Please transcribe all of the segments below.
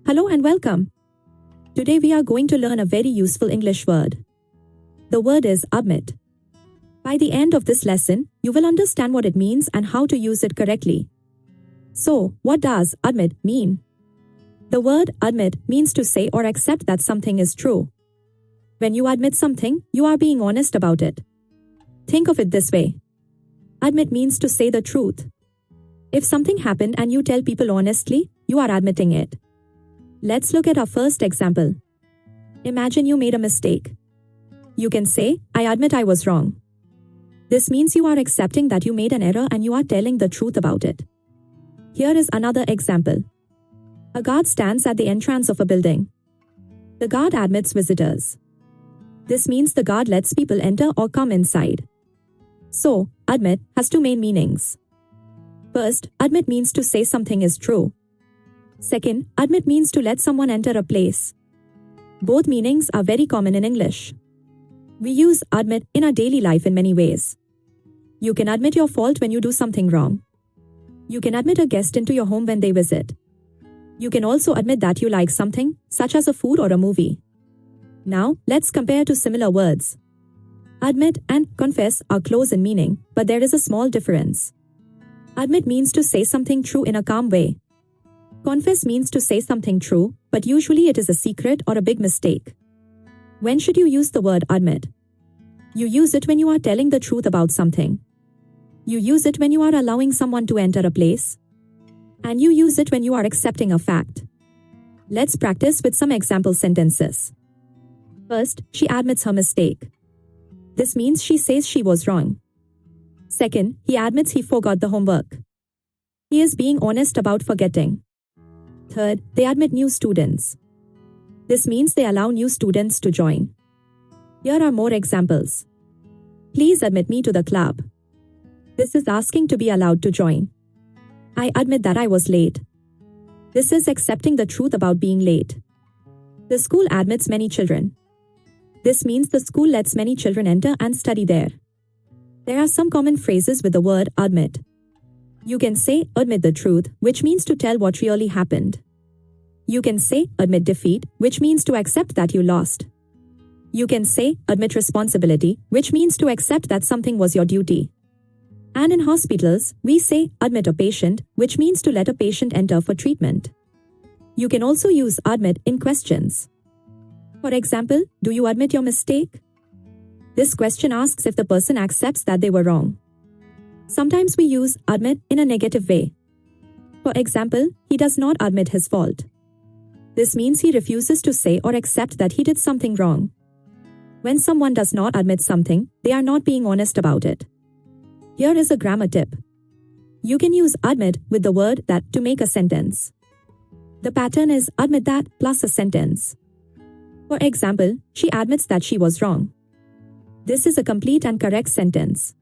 Hello and welcome. Today we are going to learn a very useful English word. The word is admit. By the end of this lesson, you will understand what it means and how to use it correctly. So, what does admit mean? The word admit means to say or accept that something is true. When you admit something, you are being honest about it. Think of it this way. Admit means to say the truth. If something happened and you tell people honestly, you are admitting it. Let's look at our first example. Imagine you made a mistake. You can say, I admit I was wrong. This means you are accepting that you made an error and you are telling the truth about it. Here is another example. A guard stands at the entrance of a building. The guard admits visitors. This means the guard lets people enter or come inside. So, admit has two main meanings. First, admit means to say something is true. Second, admit means to let someone enter a place. Both meanings are very common in English. We use admit in our daily life in many ways. You can admit your fault when you do something wrong. You can admit a guest into your home when they visit. You can also admit that you like something, such as a food or a movie. Now, let's compare two similar words. Admit and confess are close in meaning, but there is a small difference. Admit means to say something true in a calm way. Confess means to say something true, but usually it is a secret or a big mistake. When should you use the word admit? You use it when you are telling the truth about something. You use it when you are allowing someone to enter a place. And you use it when you are accepting a fact. Let's practice with some example sentences. First, she admits her mistake. This means she says she was wrong. Second, he admits he forgot the homework. He is being honest about forgetting. Third, they admit new students. This means they allow new students to join. Here are more examples. Please admit me to the club. This is asking to be allowed to join. I admit that I was late. This is accepting the truth about being late. The school admits many children. This means the school lets many children enter and study there. There are some common phrases with the word admit. You can say, admit the truth, which means to tell what really happened. You can say, admit defeat, which means to accept that you lost. You can say, admit responsibility, which means to accept that something was your duty. And in hospitals, we say, admit a patient, which means to let a patient enter for treatment. You can also use admit in questions. For example, do you admit your mistake? This question asks if the person accepts that they were wrong. Sometimes we use admit in a negative way. For example, he does not admit his fault. This means he refuses to say or accept that he did something wrong. When someone does not admit something, they are not being honest about it. Here is a grammar tip. You can use admit with the word that to make a sentence. The pattern is admit that plus a sentence. For example, she admits that she was wrong. This is a complete and correct sentence.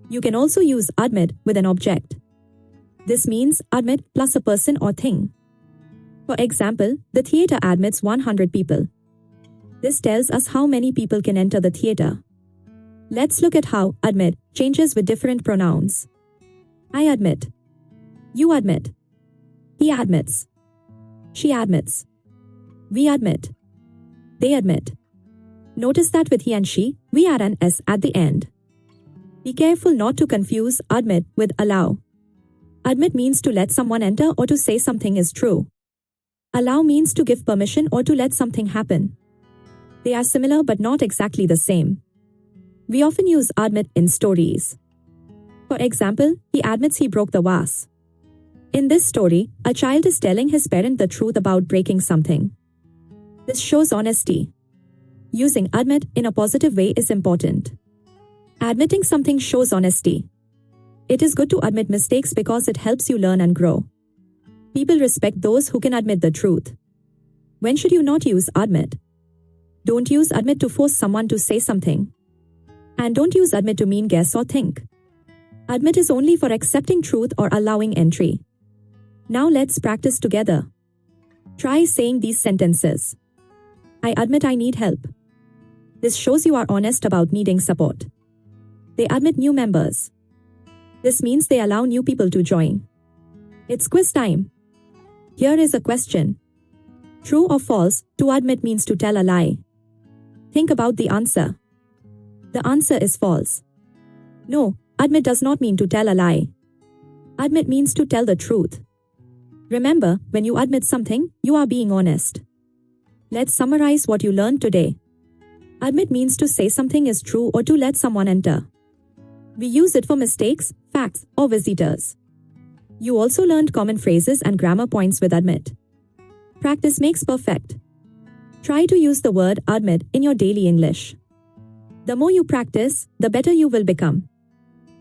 You can also use admit with an object. This means admit plus a person or thing. For example, the theater admits 100 people. This tells us how many people can enter the theater. Let's look at how admit changes with different pronouns. I admit. You admit. He admits. She admits. We admit. They admit. Notice that with he and she, we add an s at the end. Be careful not to confuse admit with allow. Admit means to let someone enter or to say something is true. Allow means to give permission or to let something happen. They are similar but not exactly the same. We often use admit in stories. For example, he admits he broke the vase. In this story, a child is telling his parent the truth about breaking something. This shows honesty. Using admit in a positive way is important. Admitting something shows honesty. It is good to admit mistakes because it helps you learn and grow. People respect those who can admit the truth. When should you not use admit? Don't use admit to force someone to say something. And don't use admit to mean guess or think. Admit is only for accepting truth or allowing entry. Now let's practice together. Try saying these sentences. I admit I need help. This shows you are honest about needing support. They admit new members. This means they allow new people to join. It's quiz time. Here is a question. True or false, to admit means to tell a lie. Think about the answer. The answer is false. No, admit does not mean to tell a lie. Admit means to tell the truth. Remember, when you admit something, you are being honest. Let's summarize what you learned today. Admit means to say something is true or to let someone enter. We use it for mistakes, facts, or visitors. You also learned common phrases and grammar points with admit. Practice makes perfect. Try to use the word admit in your daily English. The more you practice, the better you will become.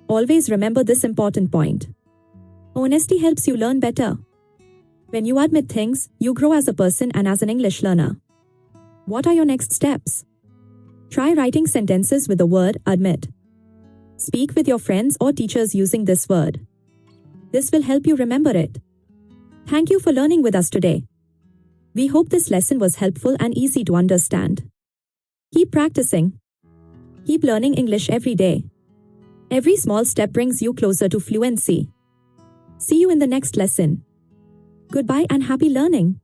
Always remember this important point. Honesty helps you learn better. When you admit things, you grow as a person and as an English learner. What are your next steps? Try writing sentences with the word admit. Speak with your friends or teachers using this word. This will help you remember it. Thank you for learning with us today. We hope this lesson was helpful and easy to understand. Keep practicing. Keep learning English every day. Every small step brings you closer to fluency. See you in the next lesson. Goodbye and happy learning.